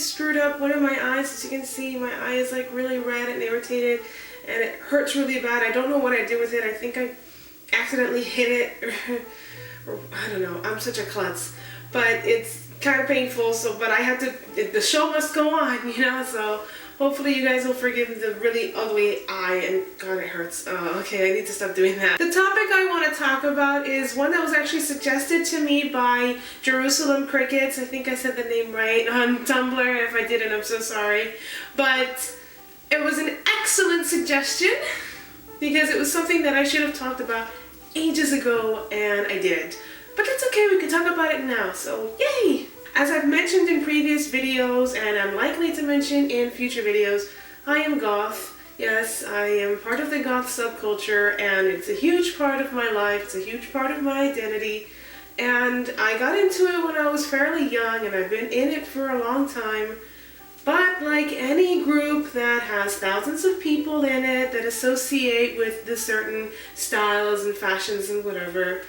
screwed up one of my eyes. As you can see, my eye is like really red and irritated and it hurts really bad. I don't know what I did with it. I think I accidentally hit it or I don't know. I'm such a klutz. But it's kind of painful, but I had to, the show must go on, you know, so hopefully you guys will forgive the really ugly eye, and God, it hurts. Okay, I need to stop doing that. The topic I want to talk about is one that was actually suggested to me by Jerusalem Crickets. I think I said the name right on Tumblr. If I didn't, I'm so sorry. But it was an excellent suggestion because it was something that I should have talked about ages ago and I didn't. But that's okay, we can talk about it now, so yay! As I've mentioned in previous videos, and I'm likely to mention in future videos, I am Goth. Yes, I am part of the Goth subculture, and it's a huge part of my life, it's a huge part of my identity, and I got into it when I was fairly young, and I've been in it for a long time. But like any group that has thousands of people in it that associate with the certain styles and fashions and whatever,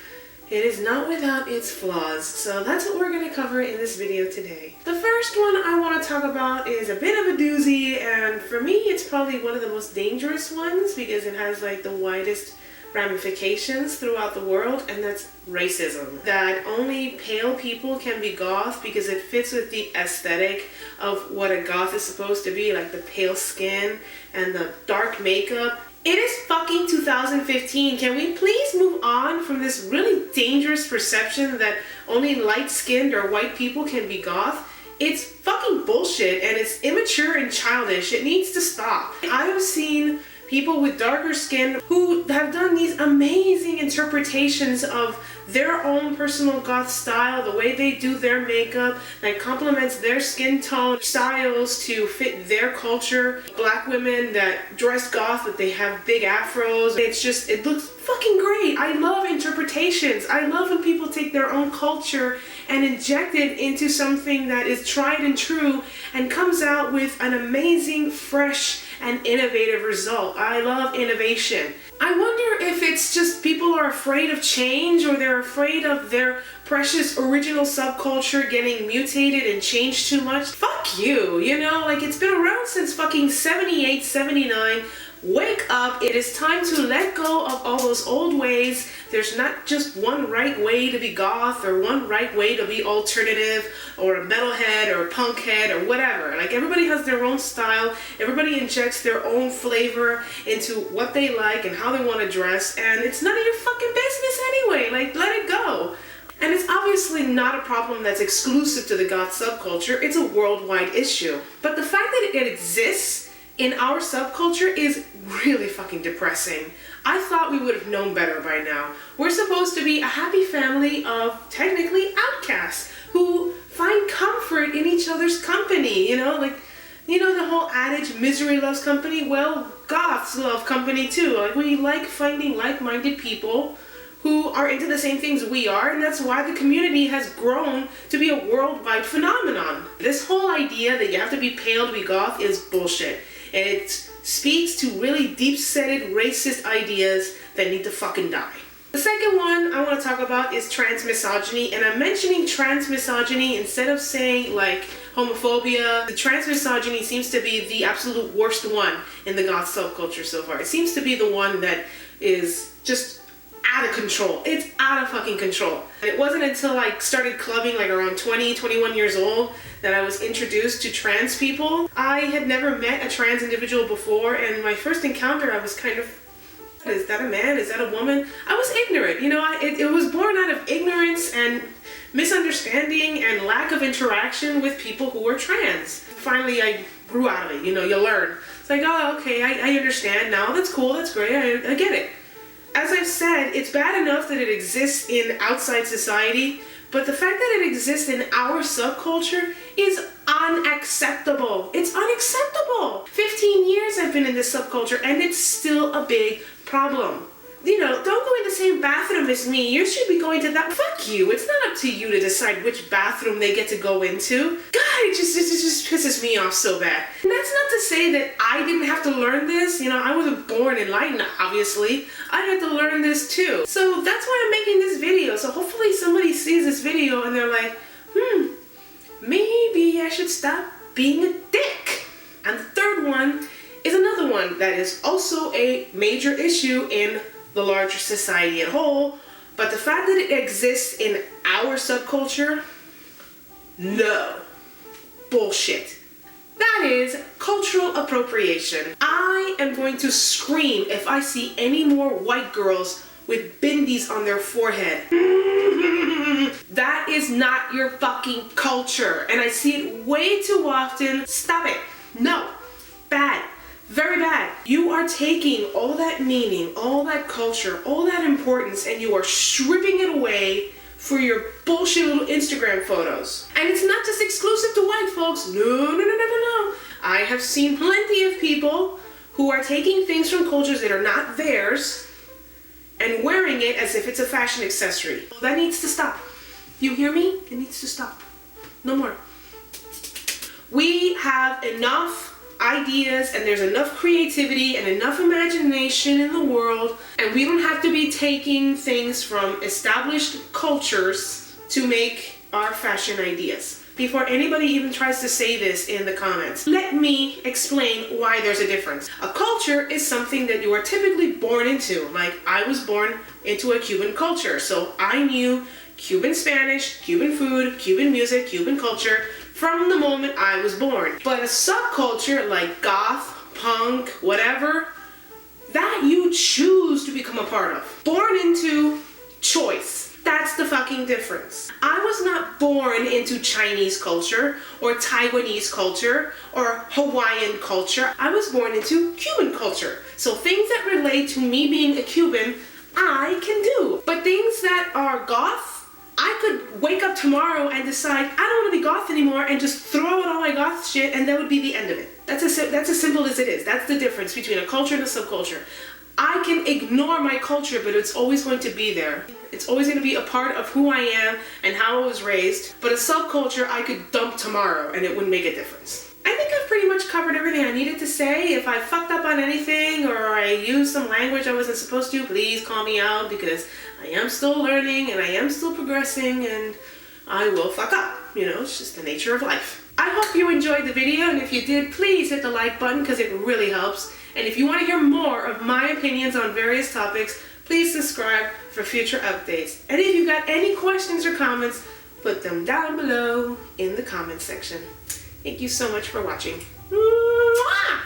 it is not without its flaws, so that's what we're going to cover in this video today. The first one I want to talk about is a bit of a doozy, and for me it's probably one of the most dangerous ones because it has like the widest ramifications throughout the world, and that's racism. That only pale people can be goth because it fits with the aesthetic of what a goth is supposed to be, like the pale skin and the dark makeup. It is fucking 2015. Can we please move on from this really dangerous perception that only light-skinned or white people can be goth? It's fucking bullshit and it's immature and childish. It needs to stop. I have seen people with darker skin who have done these amazing interpretations of their own personal goth style, the way they do their makeup that complements their skin tone, styles to fit their culture. Black women that dress goth but they have big afros. It looks fucking great. I love interpretations. I love when people take their own culture and inject it into something that is tried and true and comes out with an amazing, fresh, and innovative result. I love innovation. I wonder if it's just people are afraid of change or they're afraid of their precious original subculture getting mutated and changed too much. Fuck you, you know, like it's been around since fucking 78, 79. Wake up, it is time to let go of all those old ways. There's not just one right way to be goth or one right way to be alternative or a metalhead or a punkhead or whatever. Like everybody has their own style, everybody injects their own flavor into what they like and how they want to dress, and it's none of your fucking business anyway. Like, let it go. And it's obviously not a problem that's exclusive to the goth subculture, it's a worldwide issue. But the fact that it exists in our subculture is really fucking depressing. I thought we would have known better by now. We're supposed to be a happy family of technically outcasts who find comfort in each other's company, you know, like, you know the whole adage, misery loves company? Well, goths love company too. Like, we like finding like-minded people who are into the same things we are, and that's why the community has grown to be a worldwide phenomenon. This whole idea that you have to be pale to be goth is bullshit. And it speaks to really deep-seated racist ideas that need to fucking die. The second one I want to talk about is trans misogyny, and I'm mentioning trans misogyny instead of saying like homophobia. The trans misogyny seems to be the absolute worst one in the goth subculture so far. It seems to be the one that is just out of control. It's out of fucking control. And it wasn't until I started clubbing like around 20, 21 years old that I was introduced to trans people. I had never met a trans individual before, and my first encounter I was kind of, is that a man? Is that a woman? I was ignorant, you know, it was born out of ignorance and misunderstanding and lack of interaction with people who were trans. Finally, I grew out of it, you know, you learn. It's like, oh, okay, I understand now. That's cool, that's great, I get it. As I've said, it's bad enough that it exists in outside society, but the fact that it exists in our subculture is unacceptable. It's unacceptable. 15 years I've been in this subculture and it's still a big problem. You know, don't go in the same bathroom as me. You should be going to that. Fuck you. It's not up to you to decide which bathroom they get to go into. God, it just pisses me off so bad. And that's not to say that I didn't have to learn this. You know, I wasn't born enlightened, obviously. I had to learn this too. So that's why I'm making this video. So hopefully somebody sees this video and they're like, maybe I should stop being a dick. And the third one is another one that is also a major issue in the larger society at whole, but the fact that it exists in our subculture, no. Bullshit. That is cultural appropriation. I am going to scream if I see any more white girls with bindis on their forehead. That is not your fucking culture. And I see it way too often. Stop it. No. Bad. Very bad. You are taking all that meaning, all that culture, all that importance, and you are stripping it away for your bullshit little Instagram photos. And it's not just exclusive to white folks. No. I have seen plenty of people who are taking things from cultures that are not theirs and wearing it as if it's a fashion accessory. That needs to stop. You hear me? It needs to stop. No more. We have enough ideas and there's enough creativity and enough imagination in the world, and we don't have to be taking things from established cultures to make our fashion ideas. Before anybody even tries to say this in the comments, let me explain why there's a difference. A culture is something that you are typically born into. Like, I was born into a Cuban culture, so I knew Cuban Spanish, Cuban food, Cuban music, Cuban culture from the moment I was born. But a subculture like goth, punk, whatever, that you choose to become a part of. Born into choice. That's the fucking difference. I was not born into Chinese culture or Taiwanese culture or Hawaiian culture. I was born into Cuban culture. So things that relate to me being a Cuban, I can do. But things that are goth, I could wake up tomorrow and decide I don't want to be goth anymore and just throw out all my goth shit, and that would be the end of it. That's as simple as it is. That's the difference between a culture and a subculture. I can ignore my culture, but it's always going to be there. It's always going to be a part of who I am and how I was raised. But a subculture I could dump tomorrow and it wouldn't make a difference. I think I've pretty much covered everything I needed to say. If I fucked up on anything or I used some language I wasn't supposed to, please call me out, because I am still learning and I am still progressing and I will fuck up. You know, it's just the nature of life. I hope you enjoyed the video, and if you did, please hit the like button because it really helps. And if you want to hear more of my opinions on various topics, please subscribe for future updates. And if you've got any questions or comments, put them down below in the comments section. Thank you so much for watching. Mwah!